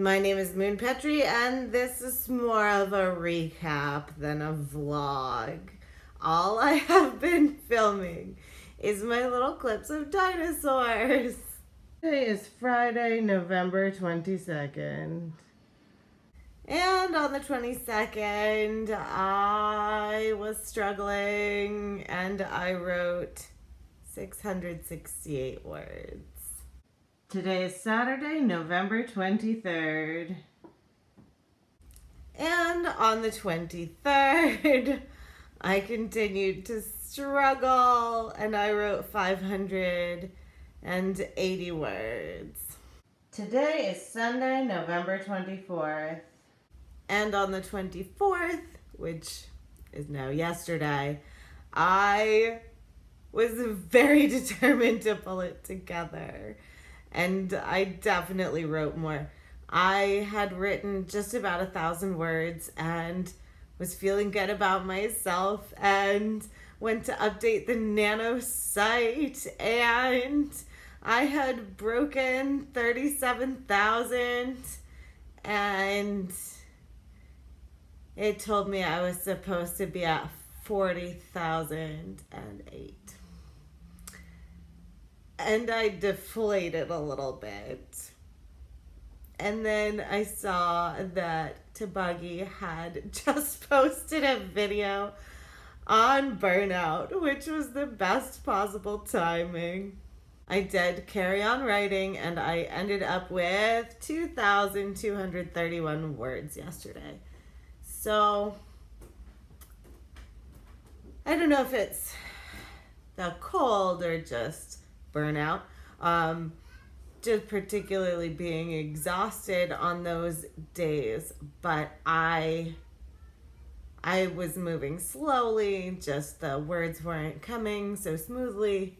My name is Moon Petrie, and this is more of a recap than a vlog. All I have been filming is my little clips of dinosaurs. Today is Friday, November 22nd. And on the 22nd, I was struggling and I wrote 668 words. Today is Saturday, November 23rd. And on the 23rd, I continued to struggle and I wrote 580 words. Today is Sunday, November 24th. And on the 24th, which is now yesterday, I was very determined to pull it together. And I definitely wrote more. I had written just about 1,000 words and was feeling good about myself and went to update the Nano site and I had broken 37,000 and it told me I was supposed to be at 40,008. And I deflated a little bit. And then I saw that Tabagi had just posted a video on burnout, which was the best possible timing. I did carry on writing and I ended up with 2,231 words yesterday. So, I don't know if it's the cold or just burnout, just particularly being exhausted on those days, but I was moving slowly, just the words weren't coming so smoothly,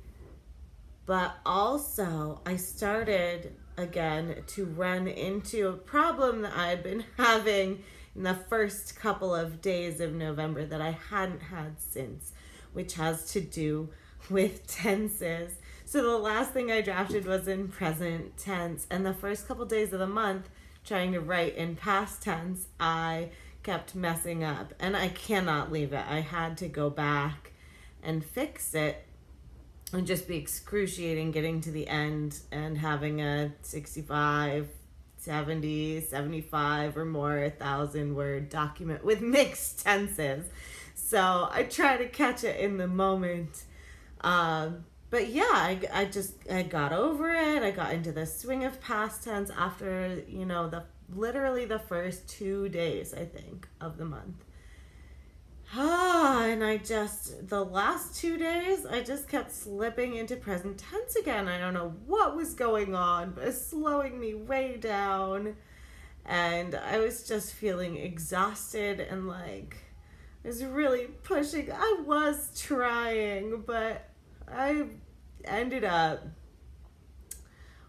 but also I started again to run into a problem that I had been having in the first couple of days of November that I hadn't had since, which has to do with tenses. So the last thing I drafted was in present tense, and the first couple days of the month, trying to write in past tense, I kept messing up, and I cannot leave it. I had to go back and fix it. It would just be excruciating getting to the end and having a 65, 70, 75 or more 1,000 word document with mixed tenses. So I try to catch it in the moment. But yeah, I got over it. I got into the swing of past tense after, literally the first 2 days, I think, of the month. And the last 2 days, I just kept slipping into present tense again. I don't know what was going on, but it's slowing me way down. And I was just feeling exhausted and like, I was really pushing. I was trying, but I ended up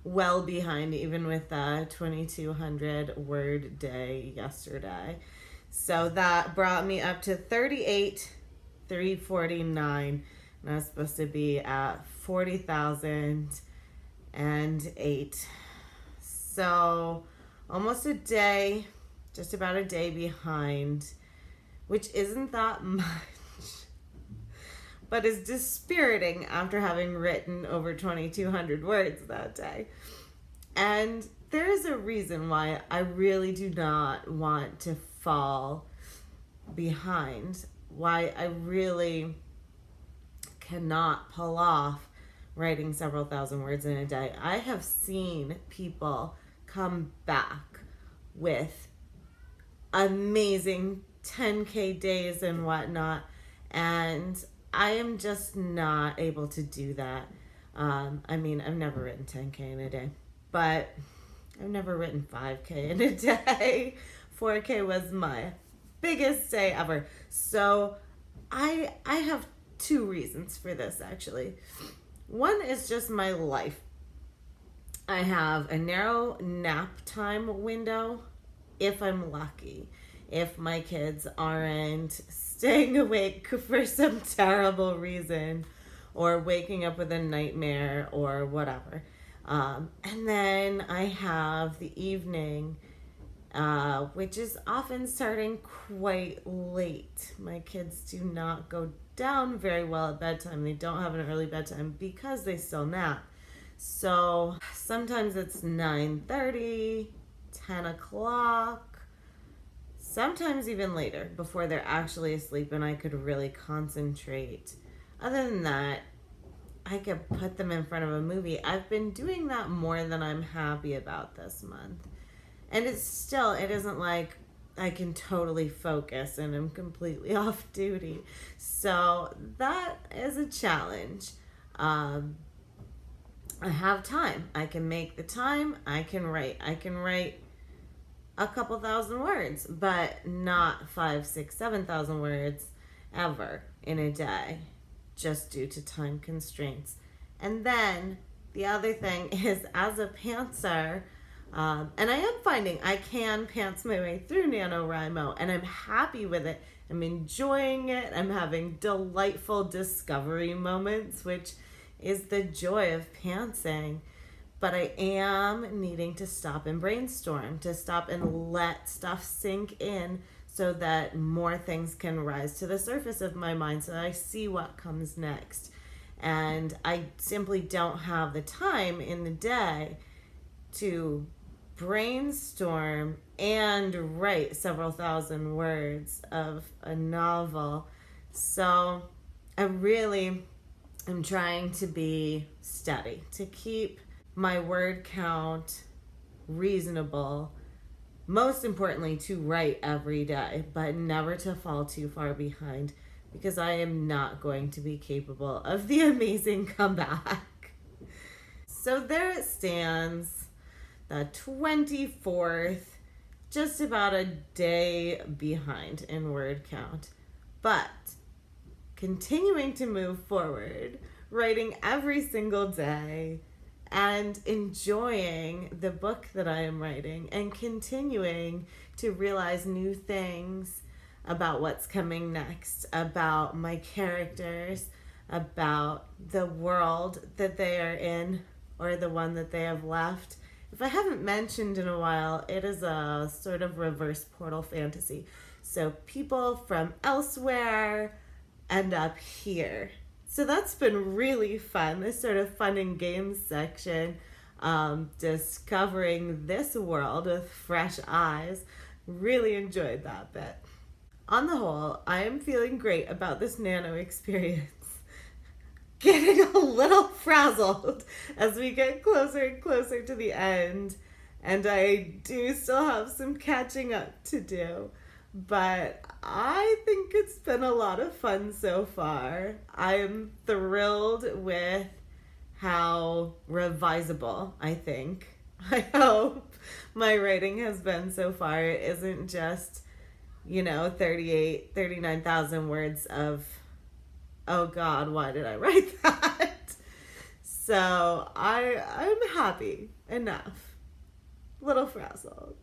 well behind even with a 2,200 word day yesterday. So that brought me up to 38,349. And I was supposed to be at 40,008. So almost a day, just about a day behind, which isn't that much, but is dispiriting after having written over 2,200 words that day. And there is a reason why I really do not want to fall behind, why I really cannot pull off writing several thousand words in a day. I have seen people come back with amazing 10K days and whatnot, and I am just not able to do that. I mean, I've never written 10K in a day, but I've never written 5K in a day. 4K was my biggest day ever. So I have two reasons for this, actually. One is just my life. I have a narrow nap time window if I'm lucky. If my kids aren't staying awake for some terrible reason or waking up with a nightmare or whatever. And then I have the evening which is often starting quite late. My kids do not go down very well at bedtime. They don't have an early bedtime because they still nap. So sometimes it's 9:30, 10 o'clock, sometimes even later before they're actually asleep and I could really concentrate. Other than that, I could put them in front of a movie. I've been doing that more than I'm happy about this month. And it isn't like I can totally focus and I'm completely off duty. So that is a challenge. I have time. I can make the time. I can write. I can write a couple thousand words, but not 5, 6, 7,000 words ever in a day, just due to time constraints. And then the other thing is, as a pantser, and I am finding I can pants my way through NaNoWriMo, and I'm happy with it. I'm enjoying it. I'm having delightful discovery moments, which is the joy of pantsing. But I am needing to stop and brainstorm, to stop and let stuff sink in so that more things can rise to the surface of my mind so that I see what comes next. And I simply don't have the time in the day to brainstorm and write several thousand words of a novel. So I really am trying to be steady, to keep my word count reasonable, most importantly to write every day, but never to fall too far behind, because I am not going to be capable of the amazing comeback. So there it stands, the 24th, just about a day behind in word count, but continuing to move forward, writing every single day, and enjoying the book that I am writing and continuing to realize new things about what's coming next, about my characters, about the world that they are in or the one that they have left. If I haven't mentioned in a while, it is a sort of reverse portal fantasy. So people from elsewhere end up here. So that's been really fun, this sort of fun and games section, discovering this world with fresh eyes. Really enjoyed that bit. On the whole, I am feeling great about this nano experience. Getting a little frazzled as we get closer and closer to the end, and I do still have some catching up to do. But I think it's been a lot of fun so far. I'm thrilled with how revisable I think. I hope my writing has been so far. It isn't just, 39,000 words of, oh God, why did I write that? So I'm happy enough. Little frazzled.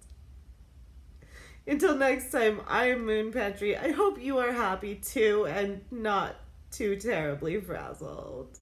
Until next time, I am Moon Petrie. I hope you are happy too and not too terribly frazzled.